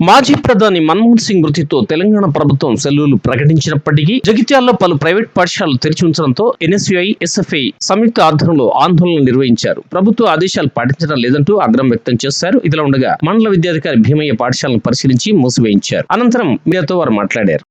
మాజీ ప్రధాని మన్మోహన్ సింగ్ మృతితో తెలంగాణ ప్రభుత్వం సెలవులు ప్రకటించినప్పటికీ జగిత్యాలలో పలు ప్రైవేట్ పాఠశాలలు తెరిచి ఉంచడంతో ఎన్ఎస్యుఐ, ఎస్ఎఫ్ఐ సంయుక్త ఆధ్వర్యంలో ఆందోళనలు నిర్వహించారు. ప్రభుత్వ ఆదేశాలు పాటించడం లేదంటూ ఆగ్రహం వ్యక్తం చేశారు. ఇదిలా ఉండగా మండల విద్యాధికారి భీమయ్య పాఠశాలను పరిశీలించి మూసివేయించారు. అనంతరం మీడియాతో వారు మాట్లాడారు.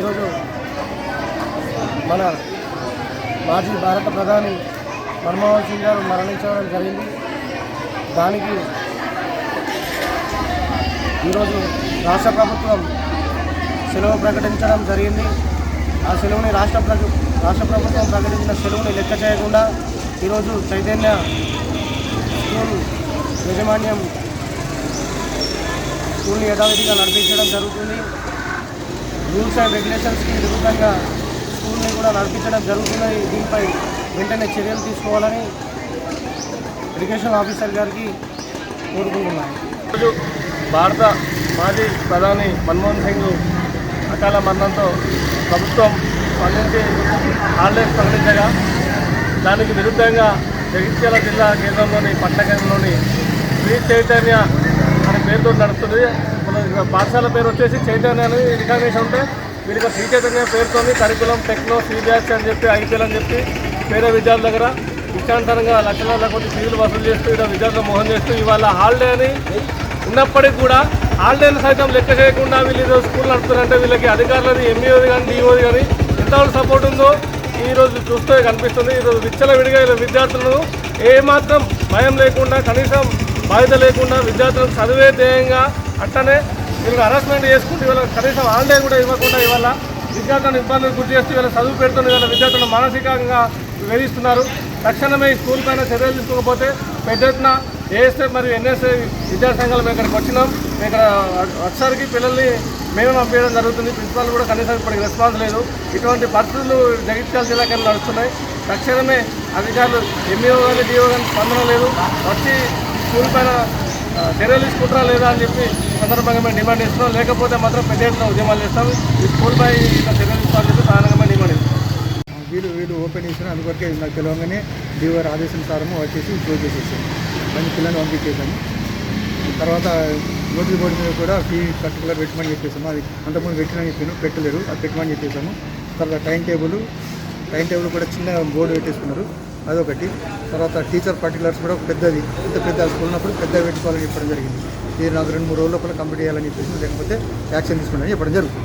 ఈరోజు మన మాజీ భారత ప్రధాని మన్మోహన్ సింగ్ గారు మరణించడం జరిగింది. దానికి ఈరోజు రాష్ట్ర ప్రభుత్వం సెలవు ప్రకటించడం జరిగింది. ఆ సెలవుని రాష్ట్ర ప్రభుత్వం ప్రకటించిన సెలవుని లెక్క చేయకుండా ఈరోజు చైతన్య స్కూల్ యాజమాన్యం స్కూల్ని యథావిధిగా నడిపించడం జరుగుతుంది. రూల్స్ అండ్ రెగ్యులేషన్స్కి విరుద్ధంగా స్కూల్ని కూడా నడిపించడం జరుగుతుంది. దీనిపై వెంటనే చర్యలు తీసుకోవాలని ఎడ్యుకేషన్ ఆఫీసర్ గారికి కోరుకుంటున్నాను. భారత మాజీ ప్రధాని మన్మోహన్ సింగ్ అకాల మరణంతో ప్రభుత్వం స్పందించి హాలిడేస్ ప్రకటించగా దానికి విరుద్ధంగా జగిత్యాల జిల్లా కేంద్రంలోని పట్టణ కేంద్రంలోని శ్రీ చైతన్య అనే పేరుతో నడుస్తుంది. మన పాఠశాల పేరు వచ్చేసి చైతన్య అని రికగ్నేషన్ ఉంటే వీరికి శ్రీ చైతన్య పేరుతో కరికులం, టెక్నో, సీబీఎస్ అని చెప్పి, ఐపీఎల్ అని చెప్పి పేద విద్యార్థుల దగ్గర ఇష్టాంతరంగా లక్షల కొద్ది ఫీజులు వసూలు చేస్తూ ఇలా విద్యార్థులు మోహం చేస్తూ ఇవాళ హాలిడే అని ఉన్నప్పటికీ కూడా హాలిడేలు సైతం లెక్క చేయకుండా వీళ్ళు ఈరోజు స్కూల్ నడుపుతారంటే వీళ్ళకి అధికారులది, ఎంఈఓది కానీ, డిఓది కానీ ఎంతవరకు సపోర్ట్ ఉందో ఈరోజు చూస్తే కనిపిస్తుంది. ఈరోజు విచ్చలవిడిగా ఇలా విద్యార్థులను ఏమాత్రం భయం లేకుండా, కనీసం బాధ్యత లేకుండా విద్యార్థులకు చదివే ధ్యేయంగా అట్టనే వీళ్ళకి హరాస్మెంట్ చేసుకుంటూ ఇవాళ కనీసం హాలిడే కూడా ఇవ్వకుండా ఇవాళ విద్యార్థులను ఇబ్బందులు గురి చేస్తూ ఇవాళ చదువు పెడుతున్న ఇవాళ విద్యార్థులను మానసికంగా వేధిస్తున్నారు. తక్షణమే ఈ స్కూల్ పైన చర్యలు తీసుకోకపోతే పెద్ద ఎత్తున ఏఎస్ఎఫ్ మరియు ఎన్ఎస్ఐ విద్యా సంఘాలు మేము ఇక్కడికి వచ్చినాం. మేము ఇక్కడ వచ్చరికి పిల్లల్ని మేమే పంపించడం జరుగుతుంది. ప్రిన్సిపాల్ కూడా కనీసం ఇప్పటికి రెస్పాన్స్ లేదు. ఇటువంటి పరిస్థితులు జగిత్యాల జిల్లాకి నడుస్తున్నాయి. తక్షణమే అధికారులు ఎంఈఓ కానీ, డిఓ కానీ స్పందన లేదు. వచ్చి స్కూల్ పైన చర్యలు తీసుకుంటారా లేదా అని చెప్పి సందర్భంగా మేము డిమాండ్ చేస్తున్నాం. లేకపోతే మాత్రం పెద్ద ఎత్తున ఉద్యమాలు చేస్తాం. ఈ స్కూల్ పై చర్యలు తీసుకోవాలని చెప్పి ప్రధానంగా డిమాండ్ చేస్తాం. వీళ్ళు ఓపెన్ చేసిన అందుకొరకే నాకు తెలియగానే డిఓఆర్ ఆదేశానుసారము వచ్చేసి క్లోజ్ చేసేసాము. దాన్ని పిల్లల్ని పంపించేసాము. తర్వాత నోటీస్ బోర్డు మీద కూడా ఫీ పర్టికులర్ పెట్టమని చెప్పేసాము. అది అంతకుముందు పెట్టలేరు, అది పెట్టమని చెప్పేసాము. తర్వాత టైం టేబుల్ కూడా చిన్న బోర్డు పెట్టేసుకున్నారు, అదొకటి. తర్వాత టీచర్ పర్టికులర్స్ కూడా పెద్దది, ఇంత పెద్ద స్కూల్ ఉన్నప్పుడు పెద్ద పెట్టుకోవాలని చెప్పడం జరిగింది. ఇది నాకు 2-3 రోజుల లోపల కంప్లీట్ చేయాలని చెప్పేసి, లేకపోతే యాక్షన్ తీసుకుంటామని చెప్పడం జరుగుతుంది.